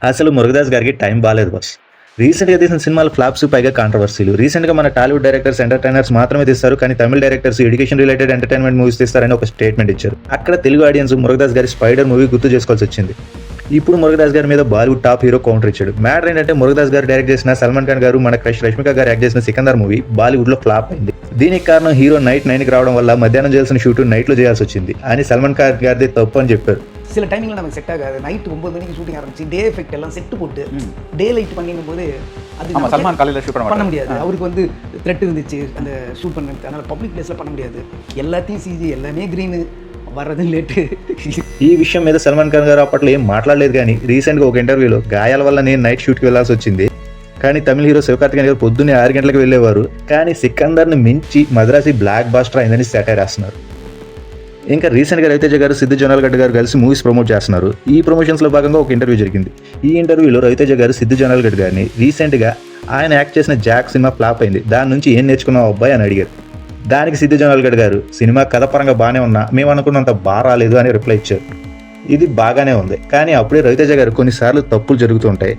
అసలు మురుగదాస్ గారికి టైం బాలేదు బాస్. రీసెంట్గా తీసిన సినిమాలు ఫ్లాప్స్ పైగా కాంట్రవర్సీలు. రీసెంట్గా మన టాలీవుడ్ డైరెక్టర్స్ ఎంటర్టైనర్స్ మాత్రమే తీస్తారు, కానీ Tamil directors education related entertainment movies తీస్తారని ఒక స్టేట్మెంట్ ఇచ్చారు. అక్కడ తెలుగు ఆడియన్స్ మురుగదాస్ గారి స్పైడర్ మూవీ గుర్తు చేసుకోవాల్సి వచ్చింది. ఇప్పుడు మురుగదాస్ గారి మీద బాలీవుడ్ టాప్ హీరో కౌంటర్ ఇచ్చాడు. మ్యాటర్ ఏంటంటే మురుగదాస్ గారు డైరెక్ట్ చేసిన సల్మాన్ ఖాన్ గారు మన క్రష్ రష్మిక గారు యాక్ట్ చేసిన సికందర్ మూవీ బాలీవుడ్ లో ఫ్లాప్ అయింది. దీనికి కారణం హీరో నైట్ 9కి రావడం వల్ల మధ్యాహ్నం చేయాల్సిన షూట్ నైట్ లో చేయాల్సి వచ్చింది అని సల్మాన్ ఖాన్ గారిది తప్పు అని చెప్పారు. சில டைமிங்கில் நமக்கு செட் ஆகாது. நைட் 9 மணிக்கு ஷூட்டிங் ஆரம்பிச்சு டே எஃபெக்ட் எல்லாம் செட்டு போட்டு டே லைட் பண்ணிடும் போது அது சல்மான் காலையில் ஷூட் பண்ண முடியாது. அவருக்கு வந்து த்ரெட் இருந்துச்சு அந்த ஷூட் பண்ணுறது, அதனால் பப்ளிக் பிளேஸில் பண்ண முடியாது. எல்லாத்தையும் சிஜி, எல்லாமே க்ரீனு, వరద లేట్. ఈ విషయం మీద సల్మాన్ ఖాన్ గారు అప్పట్లో ఏం మాట్లాడలేదు, కానీ రీసెంట్గా ఒక ఇంటర్వ్యూలో గాయాల వల్ల నేను నైట్ షూట్కి వెళ్లాల్సి వచ్చింది, కానీ తమిళ హీరో శివకార్తికేయన్ గారు పొద్దున్నే 6 గంటలకు వెళ్ళేవారు, కానీ సికందర్ని మించి మద్రాసి బ్లాక్ బాస్టర్ అయిందని సెటైర్ వేస్తున్నారు. ఇంకా రీసెంట్గా రవితేజ గారు సిద్ధు జొన్నాలగడ్డ గారు కలిసి మూవీస్ ప్రమోట్ చేస్తున్నారు. ఈ ప్రమోషన్స్లో భాగంగా ఒక ఇంటర్వ్యూ జరిగింది. ఈ ఇంటర్వ్యూలో రవితేజ గారు సిద్ధు జొన్నాలగడ్డ గారిని రీసెంట్గా ఆయన యాక్ట్ చేసిన జాక్ సినిమా ఫ్లాప్ అయింది, దాని నుంచి ఏం నేర్చుకున్నావు అబ్బాయి అని అడిగారు. దానికి సిద్ధు జొన్నాలగడ్డ గారు సినిమా కథ పరంగా బాగానే ఉన్నా మేము అనుకున్నంత బాగా రాలేదు అని రిప్లై ఇచ్చారు. ఇది బాగానే ఉంది, కానీ అప్పుడే రవితేజ గారు కొన్నిసార్లు తప్పులు జరుగుతుంటాయి,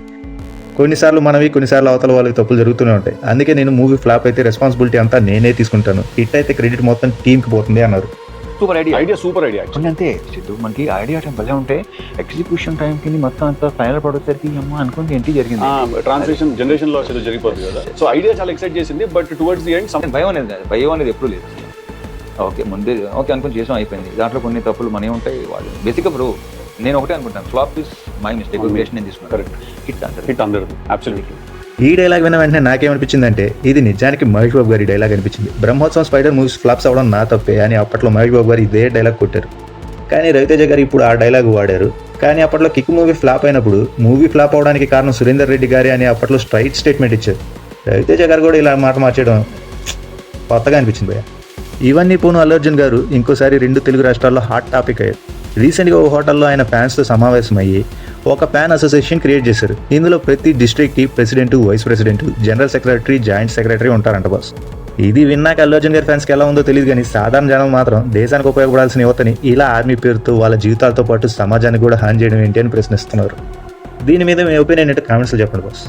కొన్నిసార్లు మనవి, కొన్నిసార్లు అవతల వాళ్ళకి తప్పులు జరుగుతూనే ఉంటాయి. అందుకే నేను మూవీ ఫ్లాప్ అయితే రెస్పాన్సిబిలిటీ అంతా నేనే తీసుకుంటాను, హిట్ అయితే క్రెడిట్ మొత్తం టీంకి పోతుంది అన్నారు. సూపర్ ఐడియా సూపర్ ఐడియా అంతే సిద్ధు. మనకి ఐడియా టైం భలే ఉంటే ఎగ్జిక్యూషన్ టైంకి మొత్తం అంతా ఫైనల్ పడేసరికి అమ్మ అనుకుంటే ఏంటి జరిగింది, ట్రాన్స్లేషన్ జనరేషన్ లో జరిగిపోతుంది కదా. సో ఐడియా చాలా ఎక్సైట్ చేసింది, బట్ టువర్డ్స్ ది ఎండ్ భయం అనేది కాదు, భయం అనేది ఎప్పుడు లేదు. ఓకే ముందే ఓకే అనుకుని చేసాం, అయిపోయింది. దాంట్లో కొన్ని తప్పులు మనే ఉంటాయి. వాళ్ళు బేసిక్గా బ్రో నేను ఒకటే అనుకుంటాను, ఫ్లాప్ ఇస్ మై మిస్టేక్, నేను తీసుకున్నాను. కరెక్ట్, హిట్ అందరు అబ్సల్యూట్లీ. ఈ డైలాగ్ విన్న వెంటనే నాకేమనిపించిందంటే ఇది నిజానికి మహేష్ బాబు గారి డైలాగ్ అనిపించింది. బ్రహ్మోత్సవం స్పైడర్ మూవీస్ ఫ్లాప్స్ అవ్వడం నా తప్పే అని అప్పట్లో మహేష్ బాబు గారు ఇదే డైలాగ్ కొట్టారు. కానీ రవితేజ గారు ఇప్పుడు ఆ డైలాగ్ వాడారు. కానీ అప్పట్లో కిక్ మూవీ ఫ్లాప్ అయినప్పుడు మూవీ ఫ్లాప్ అవడానికి కారణం సురేందర్ రెడ్డి గారి అని అప్పట్లో స్ట్రైట్ స్టేట్మెంట్ ఇచ్చారు. రవితేజ గారు కూడా ఇలా మాట మార్చడం కొత్తగా అనిపించింది భయ్య. ఇవన్నీ పోను అల్లు అర్జున్ గారు ఇంకోసారి 2 తెలుగు రాష్ట్రాల్లో హాట్ టాపిక్ అయ్యారు. రీసెంట్గా ఓ హోటల్లో ఆయన ఫ్యాన్స్తో సమావేశమయ్యి ఒక ఫ్యాన్ అసోసియేషన్ క్రియేట్ చేశారు. ఇందులో ప్రతి డిస్ట్రిక్ట్కి president, vice president, general secretary, joint secretary ఉంటారంట బాస్. ఇది విన్నాక అల్లు అర్జున్ గారి ఫ్యాన్స్కి ఎలా ఉందో తెలియదు, కానీ సాధారణ జనం మాత్రం దేశానికి ఉపయోగపడాల్సిన యువతని ఇలా ఆర్మీ పేరుతో వాళ్ళ జీవితాలతో పాటు సమాజానికి కూడా హాని చేయడం ఏంటి అని ప్రశ్నిస్తున్నారు. దీని మీద మీ ఒపీనియన్ ఏంటో కామెంట్స్లో చెప్పండి బాస్.